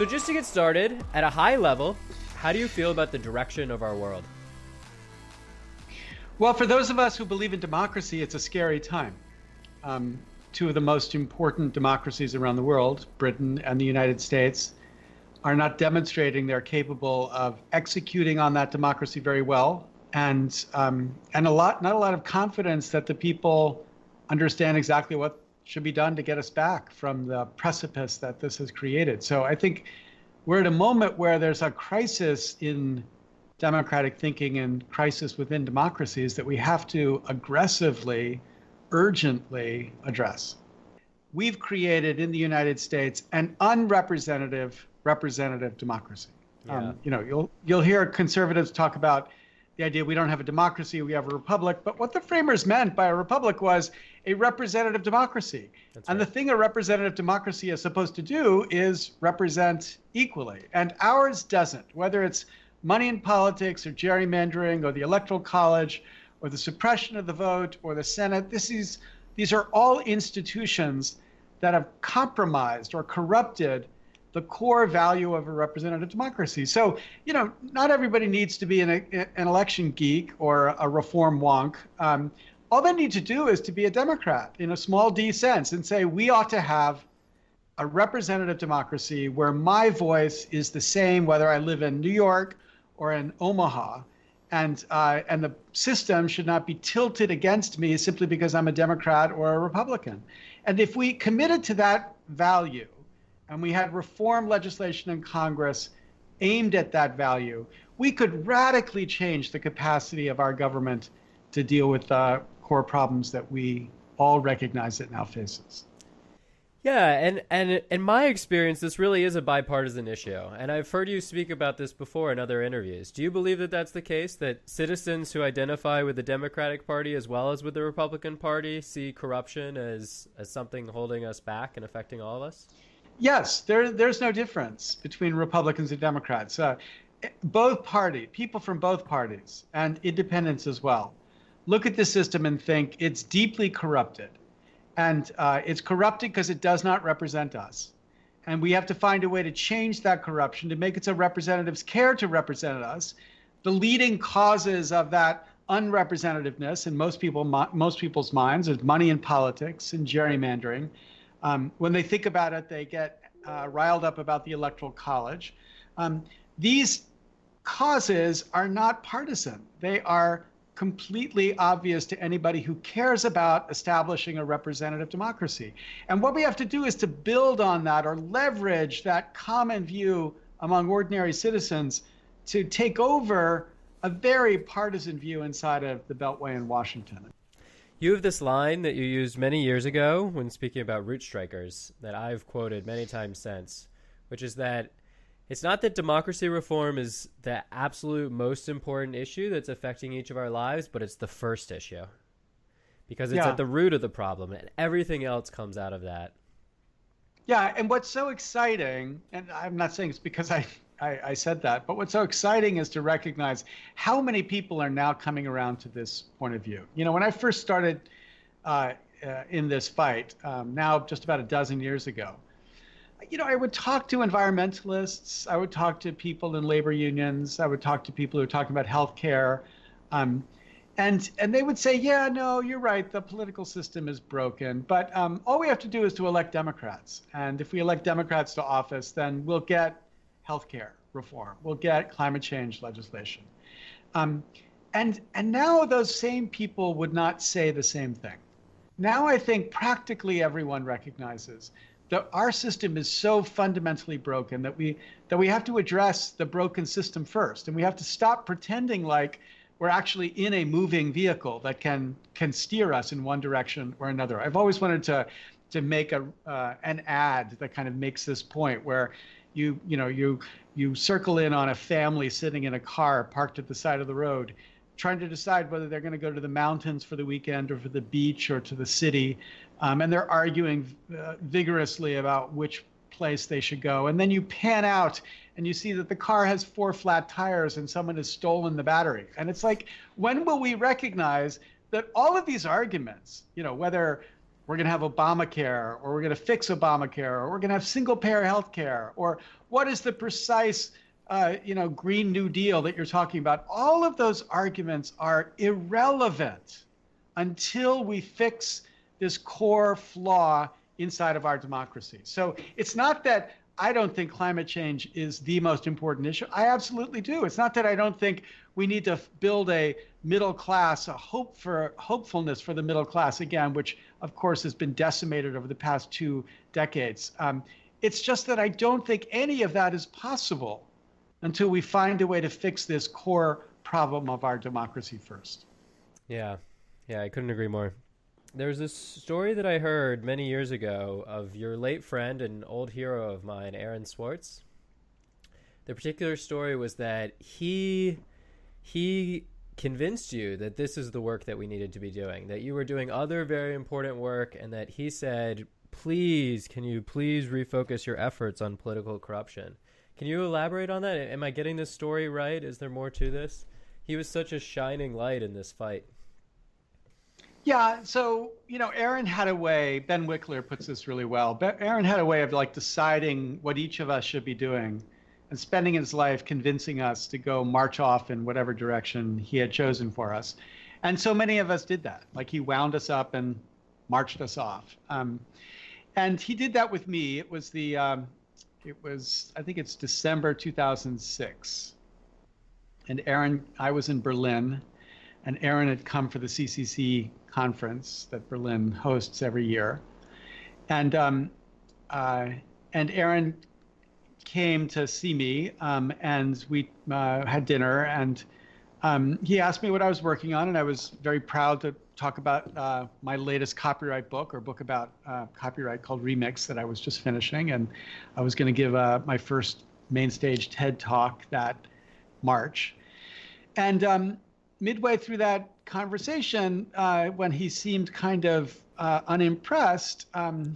So just to get started, at a high level, how do you feel about the direction of our world? Well, for those of us who believe in democracy, it's a scary time. Two of the most important democracies around the world, Britain and the United States, are not demonstrating they're capable of executing on that democracy very well, and not a lot of confidence that the people understand exactly what should be done to get us back from the precipice that this has created. So I think we're at a moment where there's a crisis in democratic thinking and crisis within democracies that we have to aggressively, urgently address. We've created in the United States an unrepresentative representative democracy. Yeah. You'll hear conservatives talk about the idea we don't have a democracy, we have a republic. But what the framers meant by a republic was a representative democracy. That's and right. the thing a representative democracy is supposed to do is represent equally. And ours doesn't, whether it's money in politics or gerrymandering or the Electoral College or the suppression of the vote or the Senate. These are all institutions that have compromised or corrupted the core value of a representative democracy. So, not everybody needs to be an election geek or a reform wonk. All they need to do is to be a Democrat in a small d sense and say, we ought to have a representative democracy where my voice is the same whether I live in New York or in Omaha. And the system should not be tilted against me simply because I'm a Democrat or a Republican. And if we committed to that value, and we had reform legislation in Congress aimed at that value, we could radically change the capacity of our government to deal with the core problems that we all recognize it now faces. Yeah, and in my experience, this really is a bipartisan issue. And I've heard you speak about this before in other interviews. Do you believe that that's the case, that citizens who identify with the Democratic Party as well as with the Republican Party see corruption as something holding us back and affecting all of us? Yes, there's no difference between Republicans and Democrats. People from both parties and independents as well, look at the system and think it's deeply corrupted. And it's corrupted because it does not represent us. And we have to find a way to change that corruption, to make it so representatives care to represent us. The leading causes of that unrepresentativeness in most people's minds is money in politics and gerrymandering. When they think about it, they get riled up about the Electoral College. These causes are not partisan. They are completely obvious to anybody who cares about establishing a representative democracy. And what we have to do is to build on that or leverage that common view among ordinary citizens to take over a very partisan view inside of the Beltway in Washington. You have this line that you used many years ago when speaking about route strikers that I've quoted many times since, which is that it's not that democracy reform is the absolute most important issue that's affecting each of our lives, but it's the first issue because it's at the root of the problem and everything else comes out of that. Yeah, and what's so exciting, and I'm not saying it's because I said that, but what's so exciting is to recognize how many people are now coming around to this point of view. When I first started in this fight, now just about a dozen years ago, I would talk to environmentalists, I would talk to people in labor unions, I would talk to people who are talking about healthcare, and they would say, yeah, no, you're right, the political system is broken, but all we have to do is to elect Democrats. And if we elect Democrats to office, then we'll get healthcare reform, we'll get climate change legislation. And now those same people would not say the same thing. Now I think practically everyone recognizes that our system is so fundamentally broken that we have to address the broken system first, and we have to stop pretending like we're actually in a moving vehicle that can steer us in one direction or another. I've always wanted to make an ad that kind of makes this point where you circle in on a family sitting in a car parked at the side of the road, trying to decide whether they're going to go to the mountains for the weekend or for the beach or to the city. And they're arguing vigorously about which place they should go. And then you pan out and you see that the car has 4 flat tires and someone has stolen the battery. And it's like, when will we recognize that all of these arguments, whether we're going to have Obamacare, or we're going to fix Obamacare, or we're going to have single-payer health care, or what is the precise, Green New Deal that you're talking about? All of those arguments are irrelevant until we fix this core flaw inside of our democracy. So it's not that I don't think climate change is the most important issue. I absolutely do. It's not that I don't think we need to build a middle class, a hopefulness for the middle class again, which of course has been decimated over the past 2 decades. It's just that I don't think any of that is possible until we find a way to fix this core problem of our democracy first. Yeah, yeah, I couldn't agree more. There's this story that I heard many years ago of your late friend and old hero of mine, Aaron Swartz. The particular story was that he convinced you that this is the work that we needed to be doing, that you were doing other very important work, and that he said, please, can you please refocus your efforts on political corruption? Can you elaborate on that? Am I getting this story right? Is there more to this? He was such a shining light in this fight. Yeah, so Aaron had a way. Ben Wickler puts this really well. Aaron had a way of like deciding what each of us should be doing, and spending his life convincing us to go march off in whatever direction he had chosen for us. And so many of us did that. Like, he wound us up and marched us off. And he did that with me. I think it's December 2006. And I was in Berlin, and Aaron had come for the CCC conference that Berlin hosts every year. And Aaron came to see me, and we had dinner, and he asked me what I was working on, and I was very proud to talk about my latest copyright book, or book about copyright, called Remix, that I was just finishing, and I was going to give my first main stage TED Talk that March. And midway through that conversation, when he seemed kind of unimpressed, I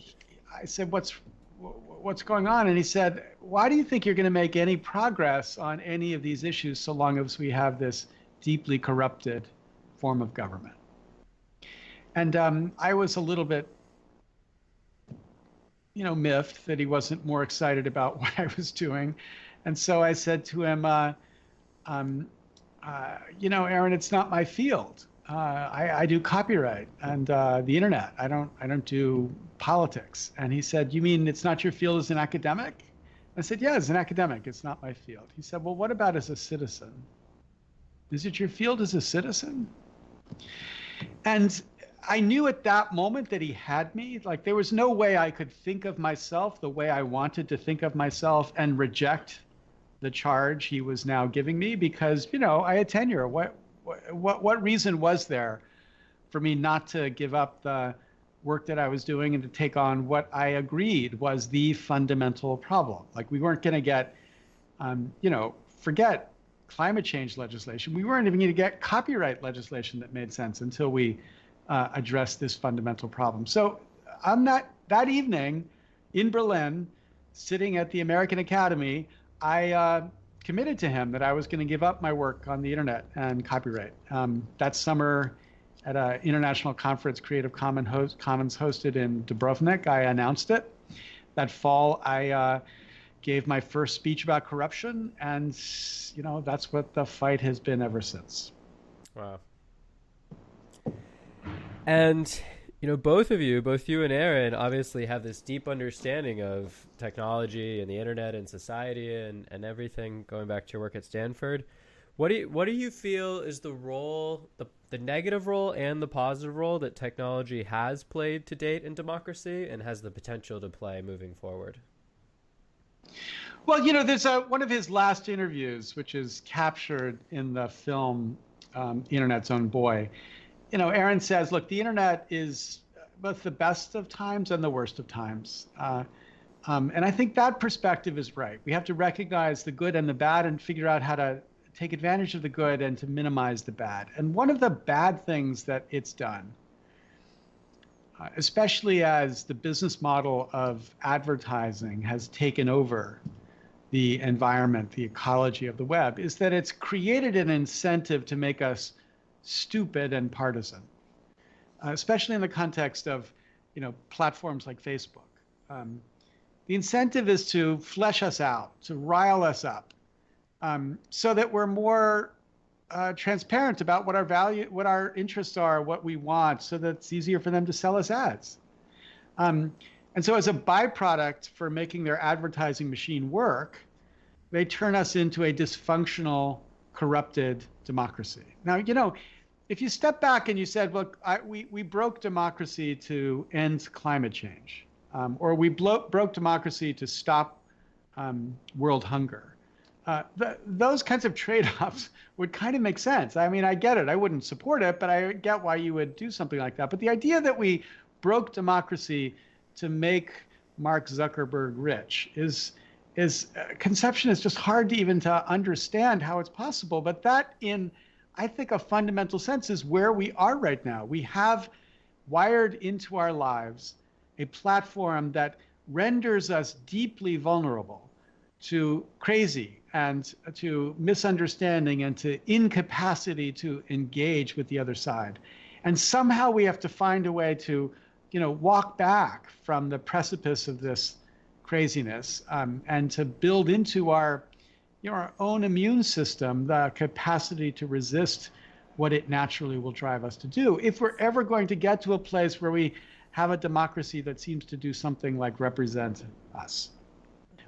said, what's going on? And he said, why do you think you're going to make any progress on any of these issues so long as we have this deeply corrupted form of government? And I was a little bit, miffed that he wasn't more excited about what I was doing. And so I said to him, Aaron, it's not my field. I do copyright and the internet. I don't do politics. And he said, you mean it's not your field as an academic? I said, yeah, as an academic, it's not my field. He said, well, what about as a citizen? Is it your field as a citizen? And I knew at that moment that he had me. Like, there was no way I could think of myself the way I wanted to think of myself and reject the charge he was now giving me, because, I had tenure. What reason was there for me not to give up the work that I was doing and to take on what I agreed was the fundamental problem? Like, we weren't going to get, forget climate change legislation. We weren't even going to get copyright legislation that made sense until we addressed this fundamental problem. So on that evening in Berlin, sitting at the American Academy, I committed to him that I was going to give up my work on the internet and copyright. That summer, at an international conference, Creative Commons hosted in Dubrovnik, I announced it. That fall, I gave my first speech about corruption, and that's what the fight has been ever since. Wow. And both you and Aaron, obviously have this deep understanding of technology and the internet and society and everything, going back to your work at Stanford. What do you feel is the role, the negative role and the positive role that technology has played to date in democracy and has the potential to play moving forward? Well, there's one of his last interviews, which is captured in the film Internet's Own Boy. Aaron says, look, the internet is both the best of times and the worst of times. And I think that perspective is right. We have to recognize the good and the bad and figure out how to take advantage of the good and to minimize the bad. And one of the bad things that it's done, especially as the business model of advertising has taken over the environment, the ecology of the web, is that it's created an incentive to make us stupid and partisan, especially in the context of platforms like Facebook. The incentive is to flesh us out, to rile us up, so that we're more transparent about what our value, what our interests are, what we want, so that it's easier for them to sell us ads. And so as a byproduct for making their advertising machine work, they turn us into a dysfunctional, corrupted democracy. Now, if you step back and you said, look, we broke democracy to end climate change, or we broke democracy to stop world hunger, those kinds of trade-offs would kind of make sense. I mean, I get it. I wouldn't support it, but I get why you would do something like that. But the idea that we broke democracy to make Mark Zuckerberg rich is conception is just hard to even to understand how it's possible. But that, in I think a fundamental sense, is where we are right now. We have wired into our lives a platform that renders us deeply vulnerable to crazy and to misunderstanding and to incapacity to engage with the other side. And somehow we have to find a way to, walk back from the precipice of this craziness, and to build into our own immune system the capacity to resist what it naturally will drive us to do, if we're ever going to get to a place where we have a democracy that seems to do something like represent us.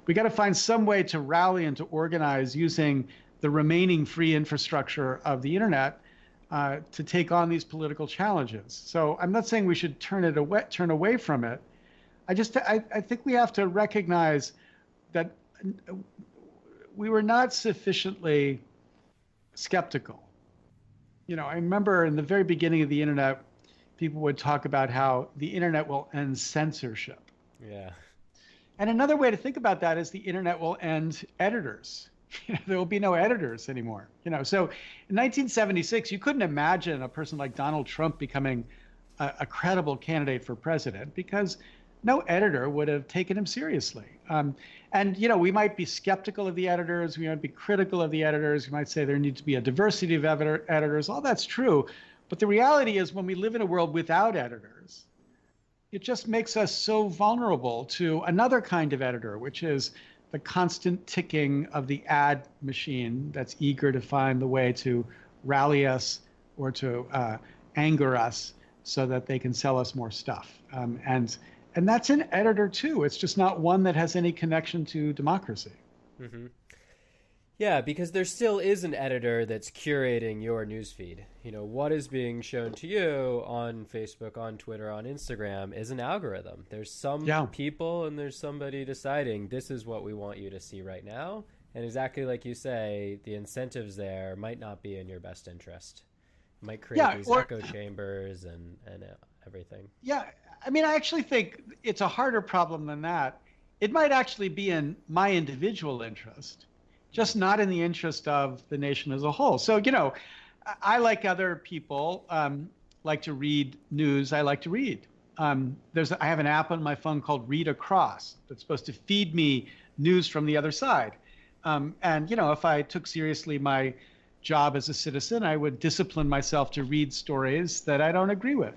We got to find some way to rally and to organize using the remaining free infrastructure of the internet to take on these political challenges. So I'm not saying we should turn away from it. I think we have to recognize that we were not sufficiently skeptical. I remember in the very beginning of the internet, people would talk about how the internet will end censorship. Yeah. And another way to think about that is the internet will end editors. There will be no editors anymore. So in 1976, you couldn't imagine a person like Donald Trump becoming a credible candidate for president, because no editor would have taken him seriously. And we might be skeptical of the editors, we might be critical of the editors, we might say there needs to be a diversity of editors. All that's true. But the reality is, when we live in a world without editors, it just makes us so vulnerable to another kind of editor, which is the constant ticking of the ad machine that's eager to find the way to rally us or to anger us so that they can sell us more stuff. And that's an editor too. It's just not one that has any connection to democracy. Mm-hmm. Yeah, because there still is an editor that's curating your newsfeed. What is being shown to you on Facebook, on Twitter, on Instagram is an algorithm. There's some people and there's somebody deciding this is what we want you to see right now. And exactly like you say, the incentives there might not be in your best interest. It might create these echo chambers and everything. Yeah, I mean, I actually think it's a harder problem than that. It might actually be in my individual interest, just not in the interest of the nation as a whole. So, I, like other people, like to read news. I like to read. I have an app on my phone called Read Across that's supposed to feed me news from the other side. And, if I took seriously my job as a citizen, I would discipline myself to read stories that I don't agree with.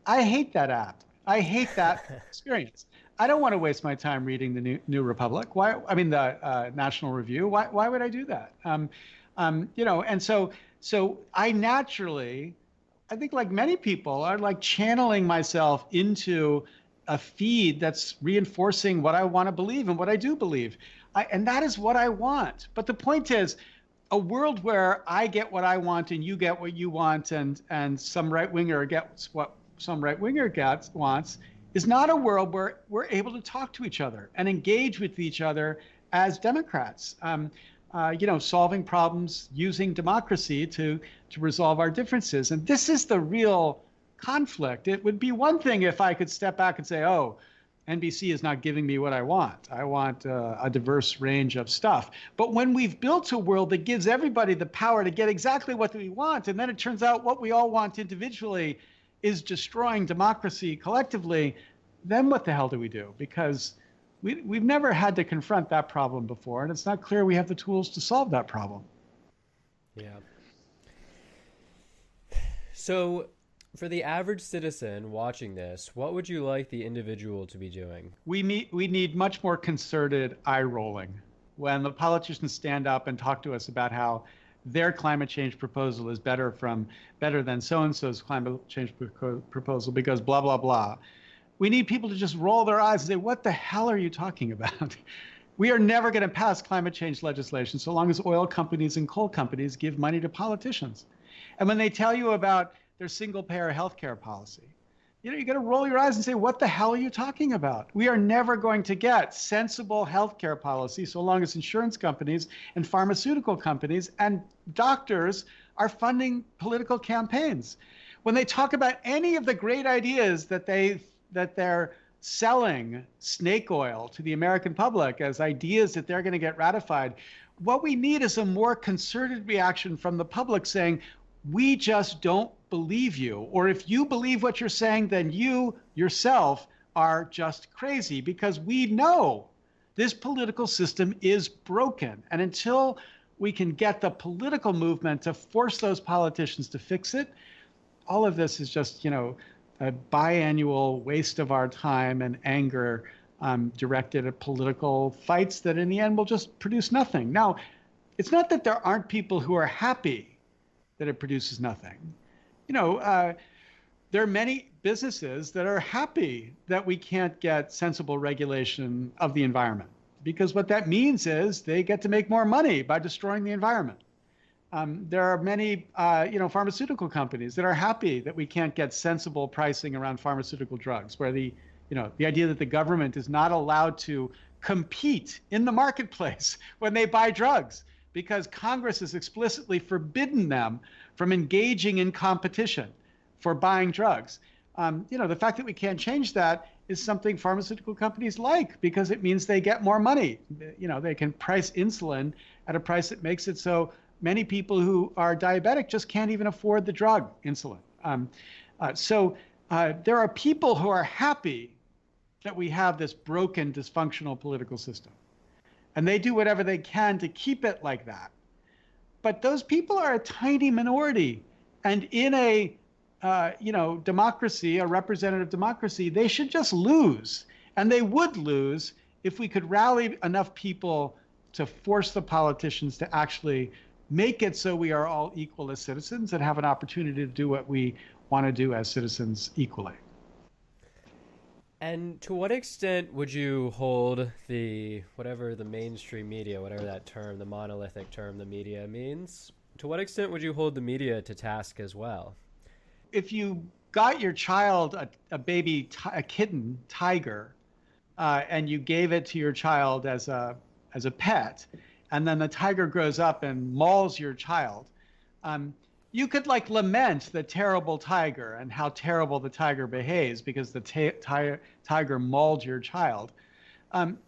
I hate that app. I hate that experience. I don't want to waste my time reading the New Republic. The National Review. Why would I do that? And so I naturally, I think like many people, are like channeling myself into a feed that's reinforcing what I want to believe and what I do believe. And that is what I want. But the point is, a world where I get what I want and you get what you want, and some right-winger gets what some right-winger wants, is not a world where we're able to talk to each other and engage with each other as Democrats, solving problems using democracy to resolve our differences. And this is the real conflict. It would be one thing if I could step back and say, oh, NBC is not giving me what I want. I want a diverse range of stuff. But when we've built a world that gives everybody the power to get exactly what we want, and then it turns out what we all want individually is destroying democracy collectively, then what the hell do we do? Because we've never had to confront that problem before, and it's not clear we have the tools to solve that problem. Yeah. So For the average citizen watching this, what would you like the individual to be doing? We need much more concerted eye rolling when the politicians stand up and talk to us about how their climate change proposal is better than so and so's climate change proposal because blah blah blah. We need people to just roll their eyes and say, "What the hell are you talking about?" We are never going to pass climate change legislation so long as oil companies and coal companies give money to politicians. And when they tell you about their single-payer healthcare policy, you got to roll your eyes and say, what the hell are you talking about? We are never going to get sensible healthcare policy so long as insurance companies and pharmaceutical companies and doctors are funding political campaigns. When they talk about any of the great ideas that they're selling snake oil to the American public as ideas that they're going to get ratified, what we need is a more concerted reaction from the public saying, we just don't believe you. Or if you believe what you're saying, then you yourself are just crazy, because we know this political system is broken. And until we can get the political movement to force those politicians to fix it, all of this is just, a biannual waste of our time and anger directed at political fights that in the end will just produce nothing. Now, it's not that there aren't people who are happy that it produces nothing. There are many businesses that are happy that we can't get sensible regulation of the environment, because what that means is they get to make more money by destroying the environment. There are many, pharmaceutical companies that are happy that we can't get sensible pricing around pharmaceutical drugs, where the idea that the government is not allowed to compete in the marketplace when they buy drugs, because Congress has explicitly forbidden them from engaging in competition for buying drugs. The fact that we can't change that is something pharmaceutical companies like, because it means they get more money. They can price insulin at a price that makes it so many people who are diabetic just can't even afford the drug insulin. So there are people who are happy that we have this broken, dysfunctional political system. And they do whatever they can to keep it like that. But those people are a tiny minority. And in a democracy, a representative democracy, they should just lose. And they would lose if we could rally enough people to force the politicians to actually make it so we are all equal as citizens and have an opportunity to do what we want to do as citizens equally. And to what extent would you hold whatever the mainstream media, whatever that term, the monolithic term the media means, to what extent would you hold the media to task as well? If you got your child a kitten, tiger, and you gave it to your child as a pet, and then the tiger grows up and mauls your child, you could lament the terrible tiger and how terrible the tiger behaves because the tiger mauled your child.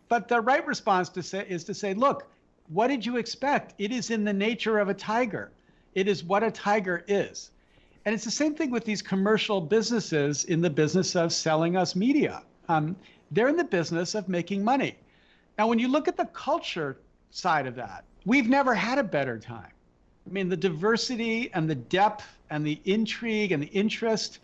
But the right response is to say, look, what did you expect? It is in the nature of a tiger. It is what a tiger is. And it's the same thing with these commercial businesses in the business of selling us media. They're in the business of making money. Now, when you look at the culture side of that, we've never had a better time. I mean, the diversity and the depth and the intrigue and the interest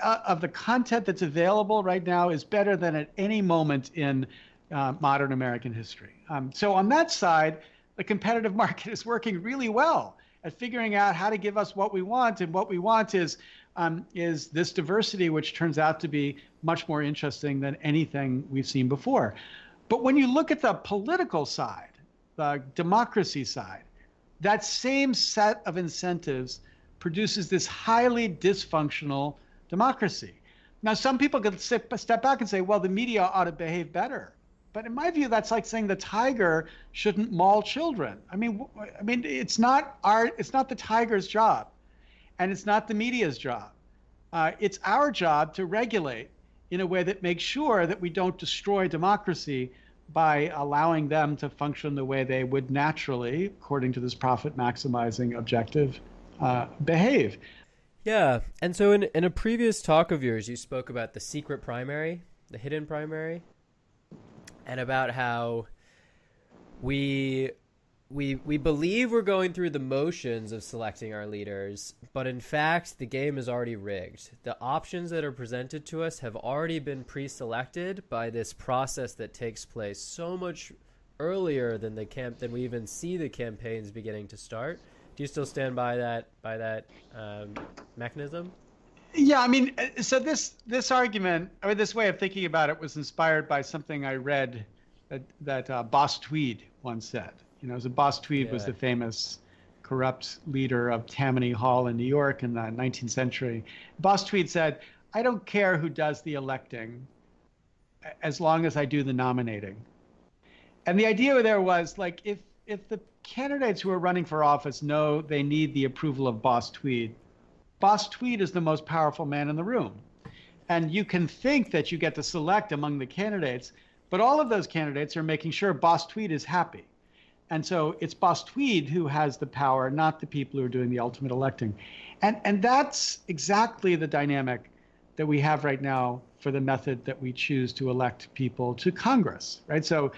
of the content that's available right now is better than at any moment in modern American history. So on that side, the competitive market is working really well at figuring out how to give us what we want. And what we want is this diversity, which turns out to be much more interesting than anything we've seen before. But when you look at the political side, the democracy side, that same set of incentives produces this highly dysfunctional democracy. Now, some people could step back and say, well, the media ought to behave better. But in my view, that's like saying the tiger shouldn't maul children. I mean, it's not the tiger's job, and it's not the media's job. It's our job to regulate in a way that makes sure that we don't destroy democracy by allowing them to function the way they would naturally, according to this profit-maximizing objective, behave. Yeah, and so in a previous talk of yours, you spoke about the secret primary, the hidden primary, and about how we we believe we're going through the motions of selecting our leaders, but in fact, the game is already rigged. The options that are presented to us have already been pre-selected by this process that takes place so much earlier than than we even see the campaigns beginning to start. Do you still stand by that mechanism? Yeah, I mean, so this argument, or this way of thinking about it, was inspired by something I read that Boss Tweed once said. So Boss Tweed was Yeah. the famous corrupt leader of Tammany Hall in New York in the 19th century. Boss Tweed said, "I don't care who does the electing, as long as I do the nominating." And the idea there was like, if the candidates who are running for office know they need the approval of Boss Tweed, Boss Tweed is the most powerful man in the room. And you can think that you get to select among the candidates, but all of those candidates are making sure Boss Tweed is happy. And so it's Boss Tweed who has the power, not the people who are doing the ultimate electing. And that's exactly the dynamic that we have right now for the method that we choose to elect people to Congress, right? So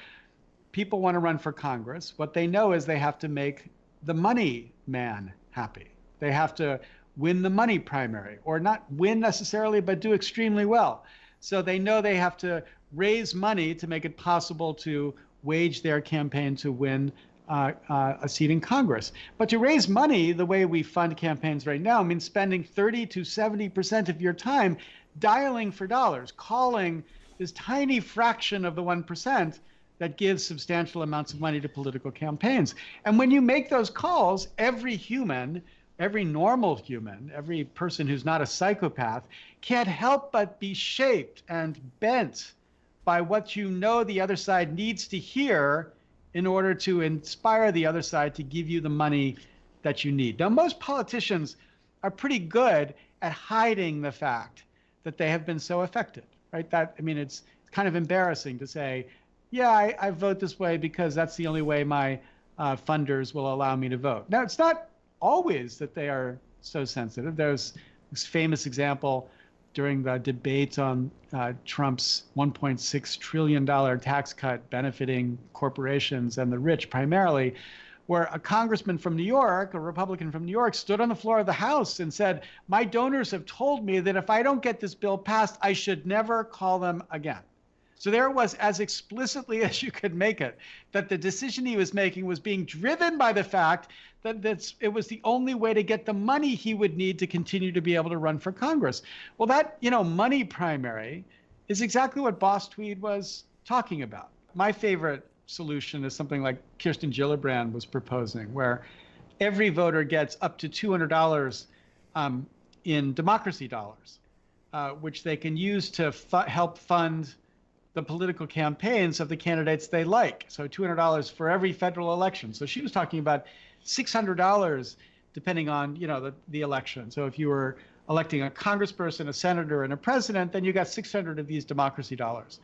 people want to run for Congress. What they know is they have to make the money man happy. They have to win the money primary, or not win necessarily, but do extremely well. So they know they have to raise money to make it possible to wage their campaign to win a seat in Congress. But to raise money the way we fund campaigns right now means spending 30 to 70% of your time dialing for dollars, calling this tiny fraction of the 1% that gives substantial amounts of money to political campaigns. And when you make those calls, every human, every normal human, every person who's not a psychopath can't help but be shaped and bent by what you know the other side needs to hear in order to inspire the other side to give you the money that you need. Now, most politicians are pretty good at hiding the fact that they have been so affected, right? It's kind of embarrassing to say, yeah, I vote this way because that's the only way my funders will allow me to vote. Now, it's not always that they are so sensitive. There's this famous example during the debate on Trump's $1.6 trillion tax cut benefiting corporations and the rich primarily, where a congressman from New York, a Republican from New York, stood on the floor of the House and said, "My donors have told me that if I don't get this bill passed, I should never call them again." So there it was, as explicitly as you could make it, that the decision he was making was being driven by the fact that it was the only way to get the money he would need to continue to be able to run for Congress. Well, that, money primary is exactly what Boss Tweed was talking about. My favorite solution is something like Kirsten Gillibrand was proposing, where every voter gets up to $200 in democracy dollars, which they can use to help fund the political campaigns of the candidates they like. So $200 for every federal election. So she was talking about $600 depending on, the election. So if you were electing a congressperson, a senator, and a president, then you got 600 of these democracy dollars.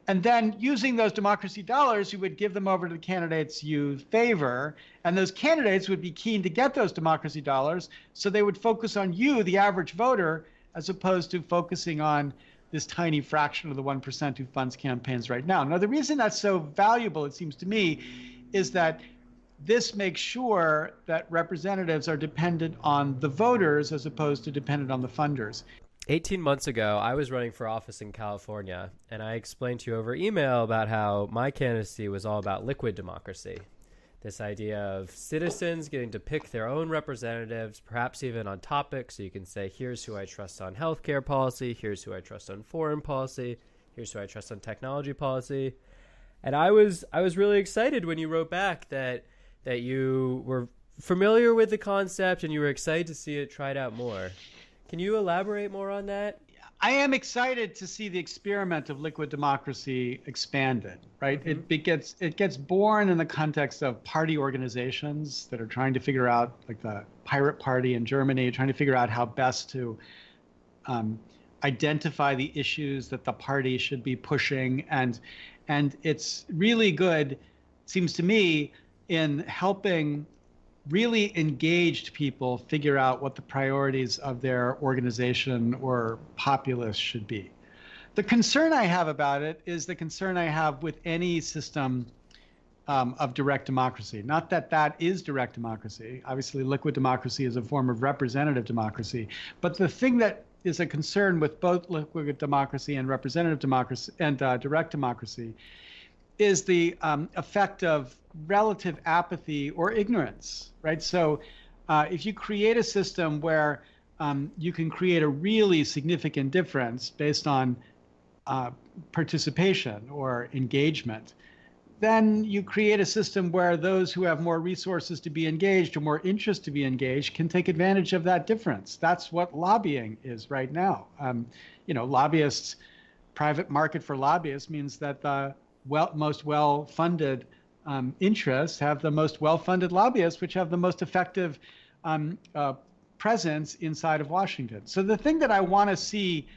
And then using those democracy dollars, you would give them over to the candidates you favor, and those candidates would be keen to get those democracy dollars, so they would focus on you, the average voter, as opposed to focusing on this tiny fraction of the 1% who funds campaigns right now. Now, the reason that's so valuable, it seems to me, is that this makes sure that representatives are dependent on the voters as opposed to dependent on the funders. 18 months ago, I was running for office in California, and I explained to you over email about how my candidacy was all about liquid democracy. This idea of citizens getting to pick their own representatives, perhaps even on topics. So you can say, here's who I trust on healthcare policy, here's who I trust on foreign policy, here's who I trust on technology policy. And I was really excited when you wrote back that you were familiar with the concept and you were excited to see it tried out more. Can you elaborate more on that? I am excited to see the experiment of liquid democracy expanded, right? Mm-hmm. It gets born in the context of party organizations that are trying to figure out, like the Pirate Party in Germany, trying to figure out how best to identify the issues that the party should be pushing. And it's really good, seems to me, in helping really engaged people figure out what the priorities of their organization or populace should be. The concern I have about it is the concern I have with any system of direct democracy. Not that that is direct democracy. Obviously, liquid democracy is a form of representative democracy. But the thing that is a concern with both liquid democracy and representative democracy and direct democracy is the effect of relative apathy or ignorance, right? So if you create a system where you can create a really significant difference based on participation or engagement, then you create a system where those who have more resources to be engaged or more interest to be engaged can take advantage of that difference. That's what lobbying is right now. Lobbyists, private market for lobbyists means that the most well-funded interests have the most well-funded lobbyists, which have the most effective presence inside of Washington. So the thing that I want to see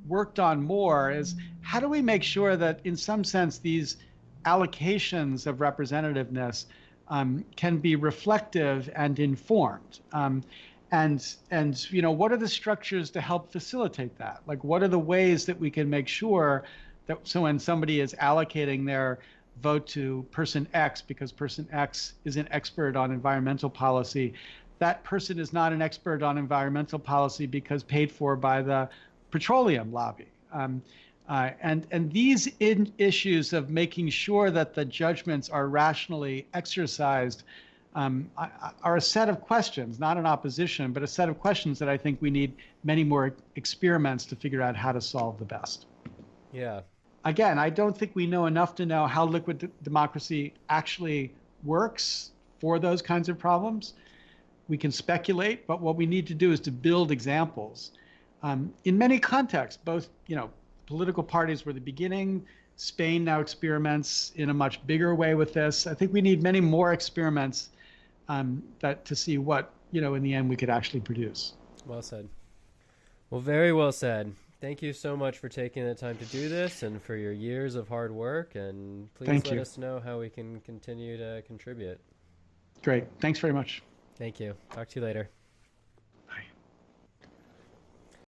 worked on more is how do we make sure that in some sense these allocations of representativeness can be reflective and informed. And what are the structures to help facilitate that? Like, what are the ways that we can make sure that so when somebody is allocating their vote to person X because person X is an expert on environmental policy, that person is not an expert on environmental policy because paid for by the petroleum lobby. And these issues of making sure that the judgments are rationally exercised are a set of questions, not an opposition, but a set of questions that I think we need many more experiments to figure out how to solve the best. Yeah. Again, I don't think we know enough to know how liquid democracy actually works for those kinds of problems. We can speculate, but what we need to do is to build examples. In many contexts, both, political parties were the beginning. Spain now experiments in a much bigger way with this. I think we need many more experiments to see what, in the end we could actually produce. Well said. Well, very well said. Thank you so much for taking the time to do this and for your years of hard work. And please let us know how we can continue to contribute. Great. Thanks very much. Thank you. Talk to you later.